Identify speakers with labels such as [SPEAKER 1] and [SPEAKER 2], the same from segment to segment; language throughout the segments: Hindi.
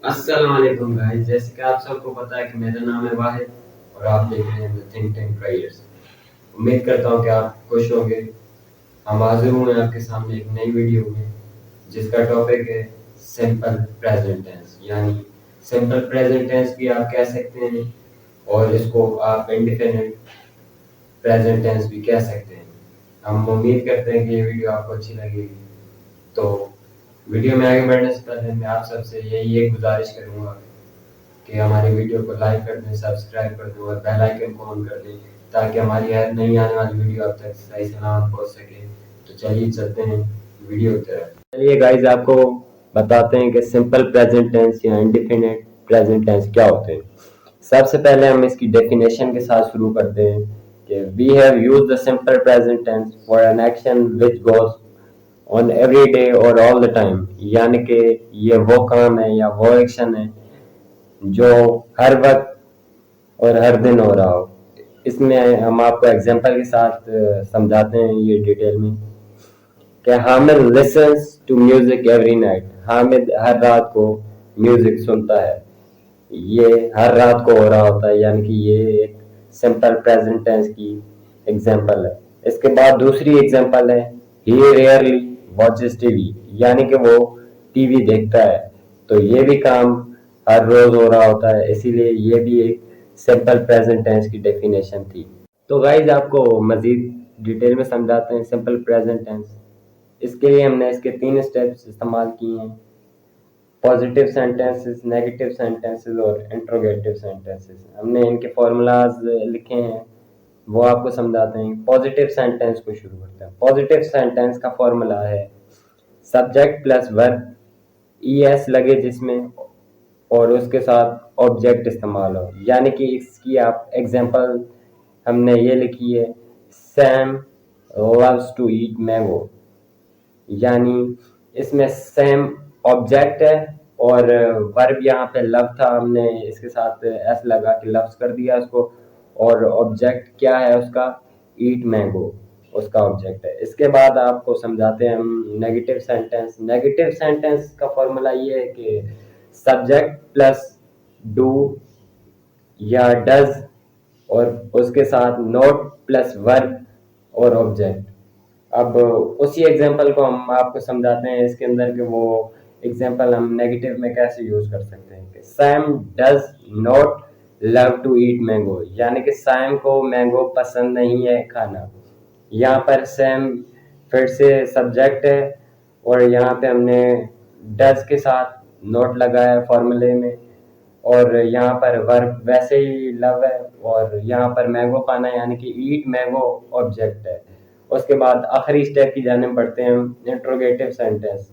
[SPEAKER 1] अस्सलाम वालेकुम गाइस। जैसे कि आप सबको पता है कि मेरा नाम है वाहिद और आप देख रहे हैं द थिंक टैंक ट्रायर्स। उम्मीद करता हूँ कि आप खुश होंगे। हम हाजिर हुए हैं आपके सामने एक नई वीडियो में जिसका टॉपिक है सिंपल प्रेजेंट टेंस, यानी सिंपल प्रेजेंट टेंस भी आप कह सकते हैं और इसको आप इंडेफिनिट प्रेजेंट टेंस भी कह सकते हैं। हम उम्मीद करते हैं कि ये वीडियो आपको अच्छी लगेगी। तो वीडियो में आगे बढ़ने से पहले मैं आप सबसे यही एक गुजारिश करूँगा कि हमारी वीडियो को लाइक कर दें, सब्सक्राइब कर दें और बेल आइकन को ऑन कर दें ताकि हमारी हर नई आने वाली वीडियो आप तक सही सलामत पहुंच सके। तो चलिए चलते हैं वीडियो की तरफ। चलिए गाइस, आपको बताते हैं कि सिंपल प्रेजेंट टेंस या इंडेफिनिट प्रेजेंट टेंस क्या होते हैं। सबसे पहले हम इसकी डेफिनेशन के साथ शुरू करते हैं कि we have used the simple present tense for an action which goes on every day और ऑल द टाइम, यानी कि ये वो काम है या वो एक्शन है जो हर वक्त और हर दिन हो रहा हो। इसमें हम आपको एग्जांपल के साथ समझाते हैं ये डिटेल में कि Hamid listens to music every night. Hamid हर रात को म्यूजिक सुनता है। ये हर रात को हो रहा होता है, यानी कि ये एक सिंपल प्रेजेंट टेंस की एग्जांपल है। इसके बाद दूसरी एग्जांपल है ही रेयरली वॉचेस टीवी, यानी कि वो टीवी देखता है। तो ये भी काम हर रोज हो रहा होता है, इसीलिए ये भी एक सिंपल प्रेजेंट टेंस की डेफिनेशन थी। तो गाइज आपको मजीद डिटेल में समझाते हैं सिंपल प्रेजेंट टेंस। इसके लिए हमने इसके 3 स्टेप्स इस्तेमाल किए हैं: पॉजिटिव सेंटेंसेस, नेगेटिव सेंटेंसेस और इंट्रोगेटिव सेंटेंसेस। हमने इनके फॉर्मूलाज लिखे हैं, वो आपको समझाते हैं। पॉजिटिव सेंटेंस को शुरू करते हैं। पॉजिटिव सेंटेंस का फॉर्मूला है सब्जेक्ट प्लस वर्ब, ईएस लगे जिसमें और उसके साथ ऑब्जेक्ट इस्तेमाल हो। यानी कि इसकी आप एग्जांपल हमने ये लिखी है Sam loves to eat mango, यानी इसमें सेम ऑब्जेक्ट है और वर्ब यहाँ पे लव था, हमने इसके साथ एस लगा के लव्स कर दिया उसको। और ऑब्जेक्ट क्या है उसका? ईट मैंगो उसका ऑब्जेक्ट है। इसके बाद आपको समझाते हैं हम नेगेटिव सेंटेंस। नेगेटिव सेंटेंस का फॉर्मूला ये है कि सब्जेक्ट प्लस डू या डज और उसके साथ नोट प्लस वर्ब और ऑब्जेक्ट। अब उसी एग्जांपल को हम आपको समझाते हैं इसके अंदर कि वो एग्जांपल हम नेगेटिव में कैसे यूज कर सकते हैं कि Sam does not love to eat mango, यानी कि सैम को मैंगो पसंद नहीं है खाना। यहाँ पर सैम फिर से सब्जेक्ट है और यहाँ पे हमने डज के साथ नोट लगाया फॉर्मूले में, और यहाँ पर वर्ब वैसे ही लव है और यहाँ पर मैंगो खाना यानी कि ईट मैंगो ऑब्जेक्ट है। उसके बाद आखिरी स्टेप की जाने बढ़ते हैं हम, इंट्रोगेटिव सेंटेंस।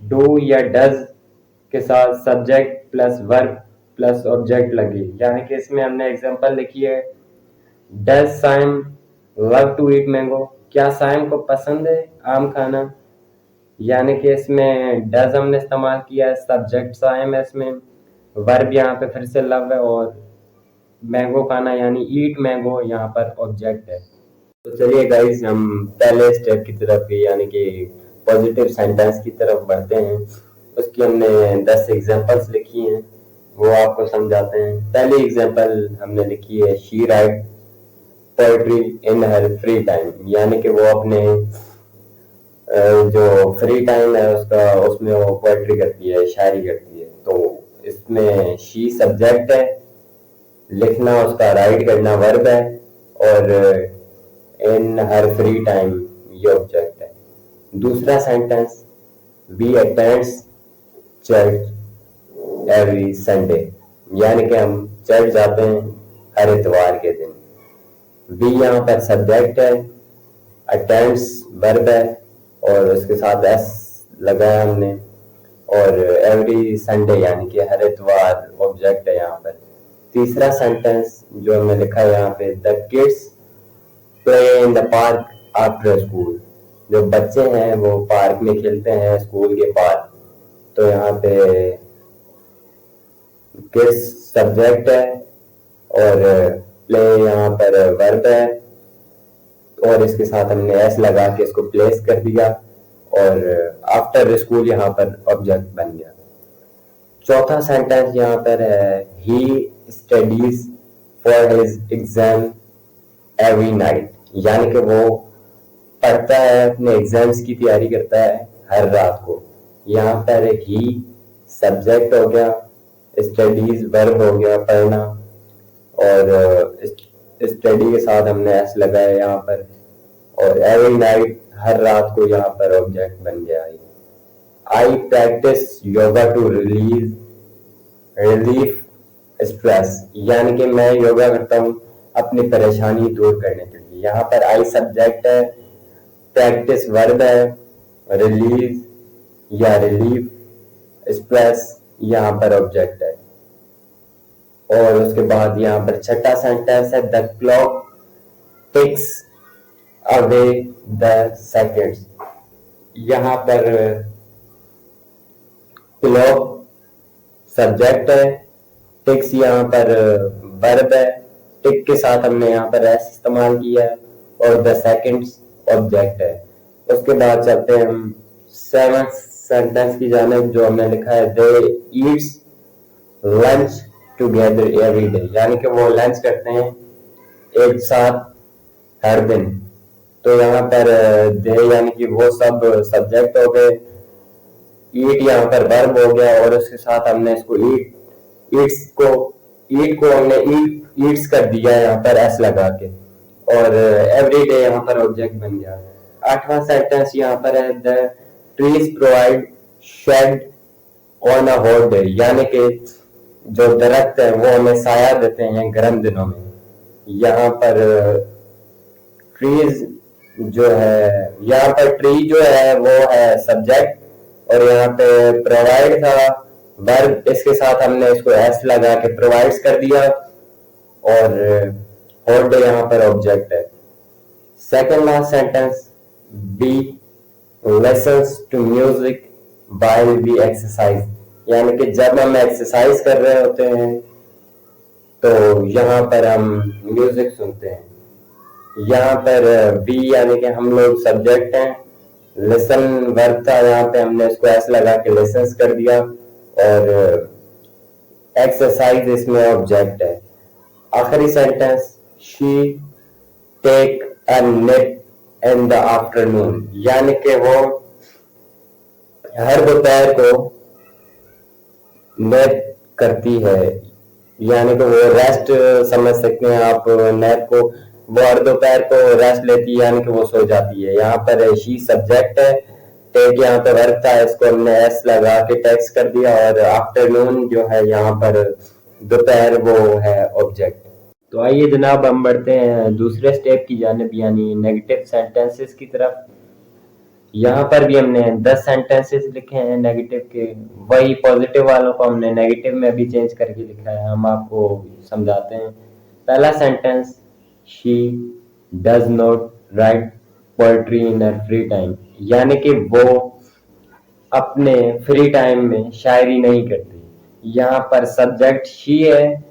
[SPEAKER 1] डू या डज के साथ subject plus verb plus object लगी, यानी कि इसमें हमने एग्जांपल लिखी है does Sam love to eat mango, क्या साइम को पसंद है आम खाना। यानी कि इसमें डज हमने इस्तेमाल किया है, सब्जेक्ट साइम है, इसमें वर्ब यहाँ पे फिर से लव है और मैंगो खाना यानी ईट मैंगो यहाँ पर ऑब्जेक्ट है। तो चलिए गाइस, हम पहले स्टेप की तरफ यानी कि पॉजिटिव सेंटेंस की तरफ बढ़ते हैं। उसकी हमने 10 एग्जांपल्स लिखी हैं, वो आपको समझाते हैं। पहली एग्जांपल हमने लिखी है she write poetry in her free time, यानी कि वो अपने जो फ्री टाइम है उसका उसमें वो पोएट्री करती है, शायरी करती है। तो इसमें शी सब्जेक्ट है, लिखना उसका राइट करना वर्ब है और इन हर फ्री टाइम ये ऑब्जेक्ट है। दूसरा sentence we attends church every Sunday, यानी कि हम चर्च जाते हैं हर इतवार के दिन। वी यहाँ पर सब्जेक्ट है, अटेंड्स वर्ब है और उसके साथ एस लगाया हमने, और एवरी संडे यानी कि हर इतवार ऑब्जेक्ट है यहाँ पर। तीसरा सेंटेंस जो हमने लिखा है यहाँ पे the kids play in the park after school, जो बच्चे हैं वो पार्क में खेलते हैं स्कूल के बाद। तो यहाँ पे किड्स सब्जेक्ट है और प्ले यहाँ पर वर्ब है और इसके साथ हमने एस लगा के इसको प्लेस कर दिया और आफ्टर स्कूल यहाँ पर ऑब्जेक्ट बन गया।
[SPEAKER 2] चौथा सेंटेंस यहाँ पर है he studies for his exam every night, यानी कि वो पढ़ता है, अपने एग्जाम्स की तैयारी करता है हर रात को। यहाँ पर ही सब्जेक्ट हो गया, स्टडीज वर्ब हो गया पढ़ना, और स्टडी के साथ हमने एस लगाया यहाँ पर, और एवरी नाइट हर रात को यहाँ पर ऑब्जेक्ट बन गया है। I practice yoga to relief stress, यानी कि मैं योगा करता हूँ अपनी परेशानी दूर करने के लिए। यहाँ पर आई सब्जेक्ट है, प्रैक्टिस वर्ब है, रिलीज या रिलीफ स्ट्रेस यहाँ पर ऑब्जेक्ट है। और उसके बाद यहाँ पर छठा सेंटेंस है the clock ticks away the seconds, यहाँ पर क्लॉक सब्जेक्ट है, टिक्स यहाँ पर वर्ब है, टिक के साथ हमने यहाँ पर एस इस्तेमाल किया है, और द सेकेंड्स ऑब्जेक्ट है। उसके बाद चलते हैं हम सेवंथ सेंटेंस की जानिब, जो हमने लिखा है they eats lunch together every day, यानी कि वो लंच करते हैं एक साथ हर दिन। तो यहाँ पर दे यानी कि वो सब सब्जेक्ट हो गए, ईट यहाँ पर वर्ब हो गया, और उसके साथ हमने इसको ईट को हमने ईट्स कर दिया यहाँ पर एस लगा के, और एवरी डे यहाँ पर ऑब्जेक्ट बन गया। आठवां सेंटेंस यहाँ पर है the trees provide shade on a hot day, यानी कि जो दरख्त है वो हमें साया देते हैं गर्म दिनों में। यहाँ पर ट्रीज जो है, यहाँ पर ट्री जो है वो है सब्जेक्ट, और यहाँ पे प्रोवाइड था वर्ब, इसके साथ हमने इसको एस लगा के प्रोवाइड्स कर दिया, और हॉट डे यहाँ पर ऑब्जेक्ट है। Second last sentence be listens to music while we exercise, यानी कि जब हम एक्सरसाइज कर रहे होते हैं तो यहाँ पर हम म्यूजिक सुनते हैं। यहाँ पर वी यानी कि हम लोग सब्जेक्ट हैं, लिसन वर्ब था, यहाँ पे हमने इसको एस लगा के लिसन्स कर दिया, और एक्सरसाइज इसमें ऑब्जेक्ट है। आखिरी sentence she take a nap in the afternoon, यानी कि वो हर दोपहर को नैप करती है, यानी कि वो रेस्ट समझ सकते हैं आप नैप को, वो हर दोपहर को रेस्ट लेती है, यानी कि वो सो जाती है। यहाँ पर शी सब्जेक्ट है, टेक यहाँ पे वर्ब था, इसको हमने एस लगा के टेक्स्ट कर दिया, और आफ्टरनून जो है यहाँ पर दोपहर वो है ऑब्जेक्ट। तो आइए जनाब हम बढ़ते हैं दूसरे स्टेप की जानिब, यानी नेगेटिव सेंटेंसेस की तरफ। यहाँ पर भी हमने 10 सेंटेंसेस लिखे हैं नेगेटिव के, वही पॉजिटिव वालों को हमने नेगेटिव में भी चेंज करके लिखा है, हम आपको समझाते हैं। पहला sentence she does not write poetry in her free time, यानी कि वो अपने फ्री टाइम में शायरी नहीं करती। यहाँ पर सब्जेक्ट शी है,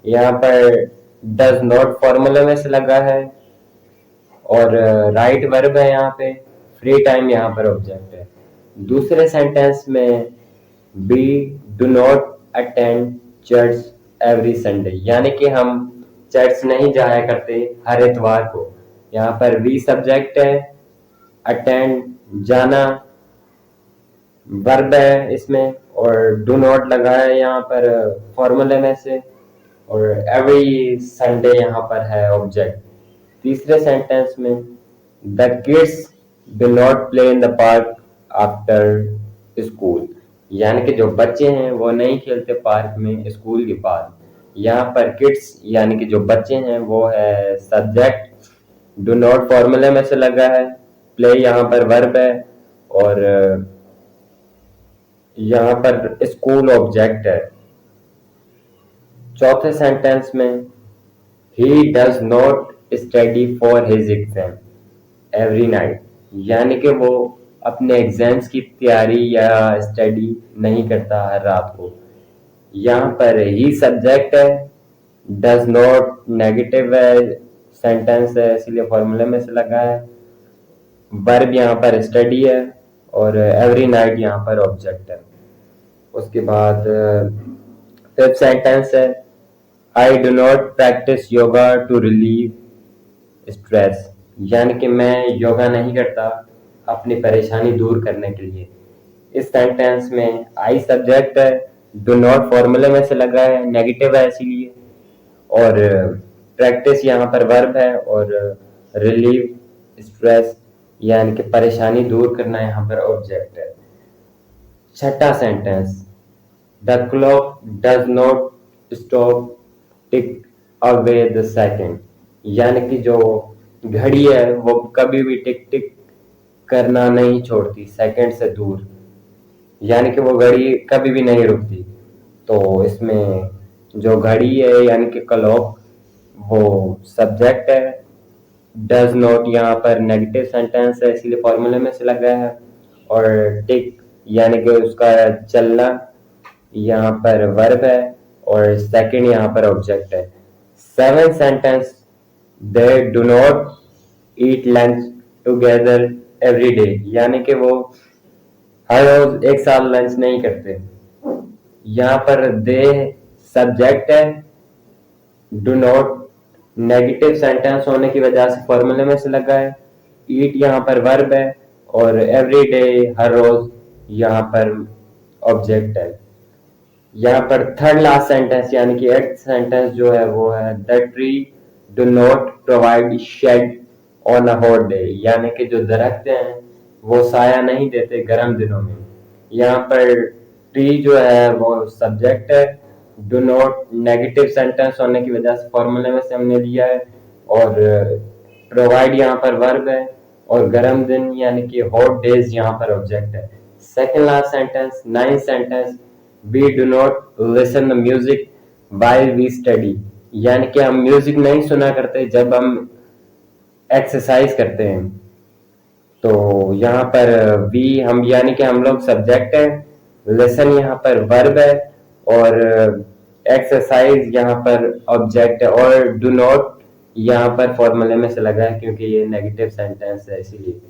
[SPEAKER 2] यहाँ पर डज नॉट फॉर्मूला में से लगा है, और राइट वर्ब है यहाँ पे, फ्री टाइम यहाँ पर ऑब्जेक्ट है। दूसरे सेंटेंस में we do not attend church every Sunday, यानी कि हम चर्च नहीं जाया करते हर इतवार को। यहाँ पर वी सब्जेक्ट है, अटेंड जाना वर्ब है इसमें, और डू नॉट लगा है यहाँ पर फॉर्मूले में से, और एवरी संडे यहाँ पर है ऑब्जेक्ट। तीसरे सेंटेंस में the kids do not play in the park after school, यानी कि जो बच्चे हैं वो नहीं खेलते पार्क में स्कूल के बाद। यहाँ पर किड्स यानी कि जो बच्चे हैं वो है सब्जेक्ट, डू नॉट फॉर्मूले में से लगा है, प्ले यहाँ पर वर्ब है, और यहाँ पर स्कूल ऑब्जेक्ट है। चौथे सेंटेंस में he does not study for his exam every night, यानी कि वो अपने एग्जाम्स की तैयारी या स्टडी नहीं करता हर रात को। यहाँ पर ही सब्जेक्ट है, डज नॉट नेगेटिव है, सेंटेंस है इसलिए फॉर्मूले में से लगा है, वर्ब यहाँ पर स्टडी है, और एवरी नाइट यहाँ पर ऑब्जेक्ट है। उसके बाद फिफ्थ सेंटेंस है I do not practise yoga to relieve stress, यानी कि मैं योगा नहीं करता अपनी परेशानी दूर करने के लिए। इस सेंटेंस में आई सब्जेक्ट है, डू नॉट फॉर्मूले में से लगा है, नेगेटिव है इसीलिए, और प्रैक्टिस यहाँ पर वर्ब है, और रिलीव स्ट्रेस यानी कि परेशानी दूर करना यहाँ पर ऑब्जेक्ट है। छठा sentence the clock does not stop tick away the second, यानी कि जो घड़ी है वो कभी भी टिक टिक करना नहीं छोड़ती सेकंड से दूर, यानी कि वो घड़ी कभी भी नहीं रुकती। तो इसमें जो घड़ी है यानी कि क्लॉक वो सब्जेक्ट है, डज नॉट यहाँ पर नेगेटिव सेंटेंस है इसीलिए फॉर्मूले में से लगा है, और टिक यानी कि उसका चलना यहाँ पर वर्ब है, और सेकंड यहाँ पर ऑब्जेक्ट है। Seven sentence they do not eat lunch together every day, यानी कि वो हर रोज एक साथ लंच नहीं करते। यहाँ पर दे सब्जेक्ट है, डू नॉट नेगेटिव सेंटेंस होने की वजह से फॉर्मूले में से लगा है, ईट यहाँ पर वर्ब है, और एवरी डे हर रोज यहाँ पर ऑब्जेक्ट है। यहाँ पर थर्ड लास्ट सेंटेंस यानी कि एट्थ सेंटेंस जो है वो है the tree do not provide shade on a hot day, यानी कि जो दरख्त हैं वो साया नहीं देते गर्म दिनों में। यहाँ पर ट्री जो है वो सब्जेक्ट है, डू नॉट नेगेटिव सेंटेंस होने की वजह से फॉर्मूले में से हमने लिया है, और प्रोवाइड यहाँ पर वर्ब है, और गर्म दिन यानी कि हॉट डेज यहाँ पर ऑब्जेक्ट है। Second last sentence ninth sentence we do not listen the music while we study, यानी कि हम म्यूजिक नहीं सुना करते जब हम एक्सरसाइज करते हैं। तो यहाँ पर वी हम यानी कि हम लोग सब्जेक्ट है, लेसन यहाँ पर वर्ब है, और एक्सरसाइज यहाँ पर ऑब्जेक्ट है, और डू नॉट यहाँ पर फॉर्मूले में से लगा है क्योंकि ये नेगेटिव सेंटेंस है इसीलिए।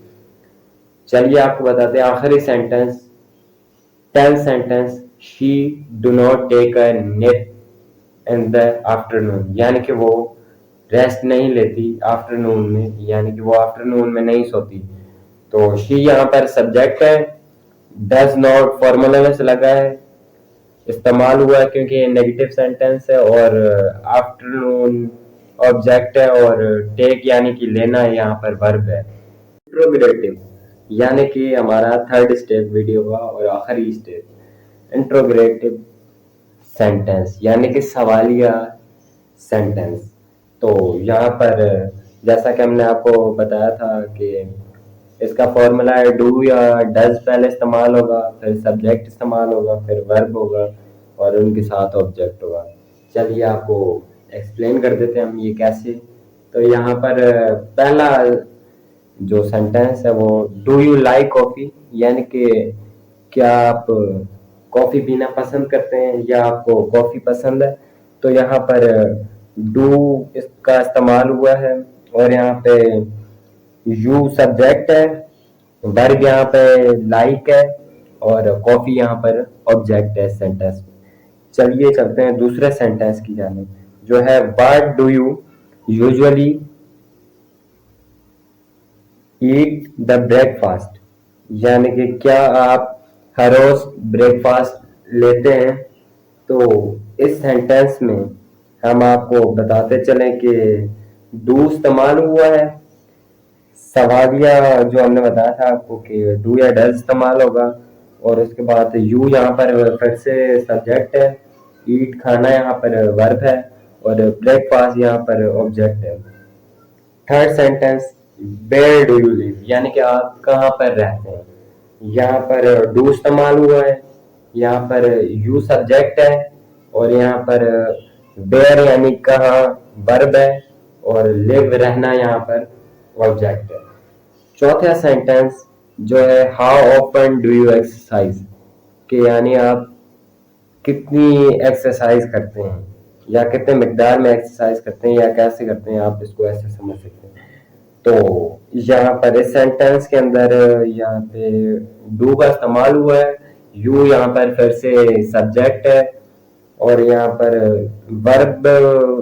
[SPEAKER 2] चलिए आपको बताते हैं आखिरी sentence, tenth sentence she do not take a nap in the afternoon, यानी कि वो रेस्ट नहीं लेती आफ्टरनून में, यानी कि वो आफ्टरनून में नहीं सोती। तो शी यहाँ पर सब्जेक्ट है, डज नॉट फॉर्मूला में से लगा है, इस्तेमाल हुआ है क्योंकि ये नेगेटिव सेंटेंस है, और आफ्टरनून ऑब्जेक्ट है, और टेक यानी कि लेना यहाँ पर वर्ब है। इंट्रोगेटिव यानी कि हमारा थर्ड स्टेप वीडियो का और आखिरी स्टेप इंट्रोगेटिव सेंटेंस यानी कि सवालिया सेंटेंस। तो यहाँ पर जैसा कि हमने आपको बताया था कि इसका फॉर्मूला है डू या डज पहले इस्तेमाल होगा, फिर सब्जेक्ट इस्तेमाल होगा, फिर वर्ब होगा, और उनके साथ ऑब्जेक्ट होगा। चलिए आपको एक्सप्लेन कर देते हैं हम ये कैसे। तो यहाँ पर पहला जो सेंटेंस है वो डू यू लाइक कॉफ़ी, यानी कि क्या आप कॉफ़ी पीना पसंद करते हैं या आपको कॉफ़ी पसंद है। तो यहाँ पर डू इसका इस्तेमाल हुआ है, और यहाँ पे यू सब्जेक्ट है, वर्ब यहाँ पे लाइक है, और कॉफ़ी यहाँ पर ऑब्जेक्ट है सेंटेंस में। चलिए चलते हैं दूसरे सेंटेंस की जानिब जो है what do you usually eat the breakfast, यानी कि क्या आप हर रोज ब्रेकफास्ट लेते हैं। तो इस सेंटेंस में हम आपको बताते चलें कि डू इस्तेमाल हुआ है, सवालिया जो हमने बताया था आपको कि डू या डज इस्तेमाल होगा, और उसके बाद यू यहाँ पर फिर से सब्जेक्ट है, ईट खाना यहाँ पर वर्ब है, और ब्रेकफास्ट यहाँ पर ऑब्जेक्ट है। Third sentence where do you live, यानी कि आप कहाँ पर रहते हैं। यहाँ पर डू इस्तेमाल हुआ है, यहाँ पर यू सब्जेक्ट है, और यहाँ पर वेयर यानी कहाँ वर्ब है, और लिव रहना यहाँ पर ऑब्जेक्ट है। चौथा सेंटेंस जो है how often do you exercise, कि यानी आप कितनी एक्सरसाइज करते हैं या कितने मिकदार में एक्सरसाइज करते हैं या कैसे करते हैं, आप इसको ऐसे समझ सकते हैं। तो यहाँ पर इस सेंटेंस के अंदर यहाँ पे डू का इस्तेमाल हुआ है, यू यहाँ पर फिर से सब्जेक्ट है और यहाँ पर वर्ब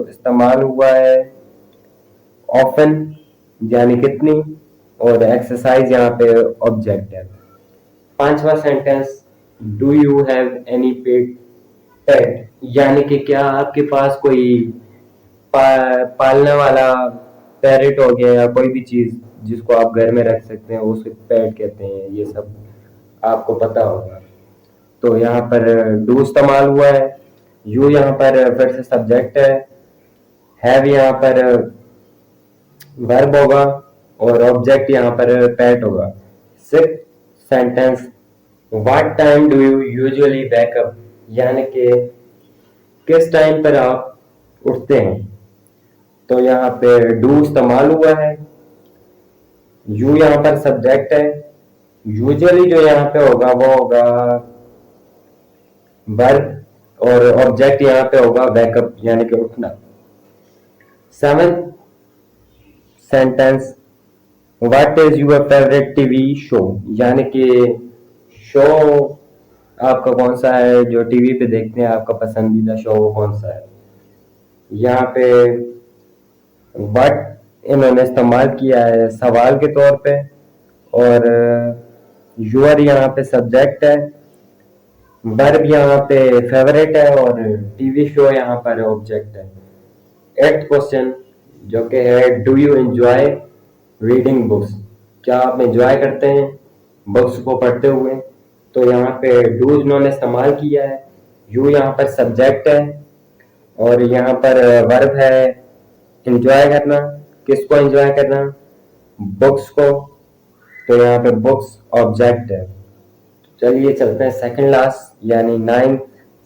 [SPEAKER 2] इस्तेमाल हुआ है ऑफन यानी कितनी, और एक्सरसाइज यहाँ पे ऑब्जेक्ट है। पांचवा sentence, do you have any पेट यानी कि क्या आपके पास कोई पालने वाला पैरेट हो गया या कोई भी चीज जिसको आप घर में रख सकते हैं उसे पेट कहते हैं, ये सब आपको पता होगा। तो यहाँ पर डू इस्तेमाल हुआ है, यू यहाँ पर फिर से सब्जेक्ट है यहाँ पर वर्ब होगा और ऑब्जेक्ट यहाँ पर पेट होगा। Six sentence, what time do you usually backup यानी कि किस टाइम पर आप उठते हैं। तो यहाँ पे डू इस्तेमाल हुआ है, यू यहाँ पर सब्जेक्ट है, यूजुअली जो यहाँ पे होगा वो होगा वर्ब और ऑब्जेक्ट यहाँ पे होगा बैकअप यानी कि उठना। Seventh sentence, what is your favourite TV show यानी कि शो आपका कौन सा है जो टीवी पे देखते हैं, आपका पसंदीदा शो वो कौन सा है। यहाँ पे व्हाट इन्होंने इस्तेमाल किया है सवाल के तौर पे और यूर यहाँ पे सब्जेक्ट है, वर्ब यहाँ पे फेवरेट है और टीवी शो यहाँ पर ऑब्जेक्ट है। एट्थ क्वेश्चन जो कि है, do you enjoy reading books, क्या आप एंजॉय करते हैं बुक्स को पढ़ते हुए। तो यहाँ पे डू इन्होंने इस्तेमाल किया है, यू यहाँ पर सब्जेक्ट है और यहाँ पर वर्ब है एंजॉय करना। किसको एंजॉय करना, बुक्स को, तो यहाँ पे बुक्स ऑब्जेक्ट है। चलिए चलते हैं सेकंड लास्ट यानी नाइन्थ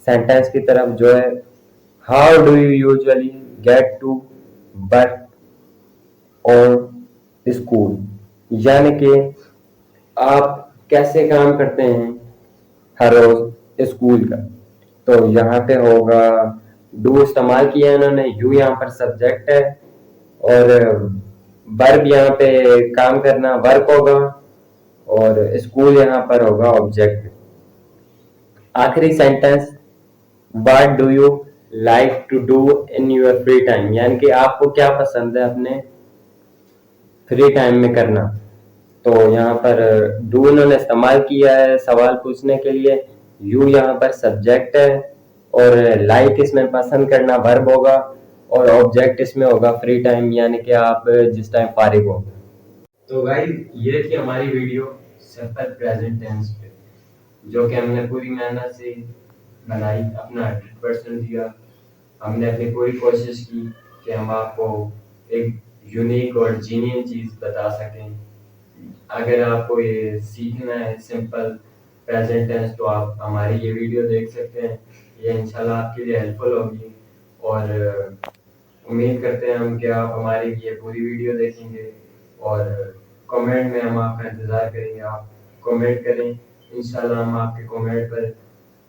[SPEAKER 2] सेंटेंस की तरफ जो है, how do you usually get to work और स्कूल यानी कि आप कैसे काम करते हैं हर रोज स्कूल का। तो यहाँ पे होगा डू इस्तेमाल किया है इन्होंने, यू यहाँ पर सब्जेक्ट है और वर्ब यहाँ पे काम करना वर्क होगा और स्कूल यहाँ पर होगा ऑब्जेक्ट। आखिरी sentence, what do you like to do in your free time यानी कि आपको क्या पसंद है अपने फ्री टाइम में करना। तो यहाँ पर डू इन्होंने इस्तेमाल किया है सवाल पूछने के लिए, यू यहाँ पर सब्जेक्ट है और लाइक इसमें पसंद करना वर्ब होगा और ऑब्जेक्ट इसमें होगा फ्री टाइम यानी कि आप जिस टाइम फारिग हो।
[SPEAKER 1] तो गाइस ये थी हमारी वीडियो सिंपल प्रेजेंट टेंस पे, जो कि हमने पूरी मेहनत से बनाई, अपना 100% दिया। हमने अपनी पूरी कोशिश की कि हम आपको एक यूनिक और जीनियन चीज़ बता सकें। अगर आपको ये सीखना है सिंपल प्रेजेंट टेंस तो आप हमारी ये वीडियो देख सकते हैं, ये इंशाल्लाह आपके लिए हेल्पफुल होगी। और उम्मीद करते हैं हम कि आप हमारी ये पूरी वीडियो देखेंगे और कमेंट में हम आपका इंतज़ार करेंगे। आप कमेंट करें, इंशाल्लाह हम आपके कमेंट पर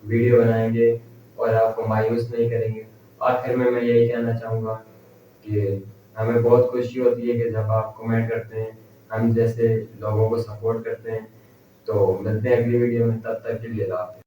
[SPEAKER 1] वीडियो बनाएंगे और आपको मायूस नहीं करेंगे। आखिर में मैं यही कहना चाहूँगा कि हमें बहुत खुशी होती है कि जब आप कमेंट करते हैं, हम जैसे लोगों को सपोर्ट करते हैं। तो मिलते हैं अगली वीडियो में, तब तक के लिए अल्लाह हाफ़िज़।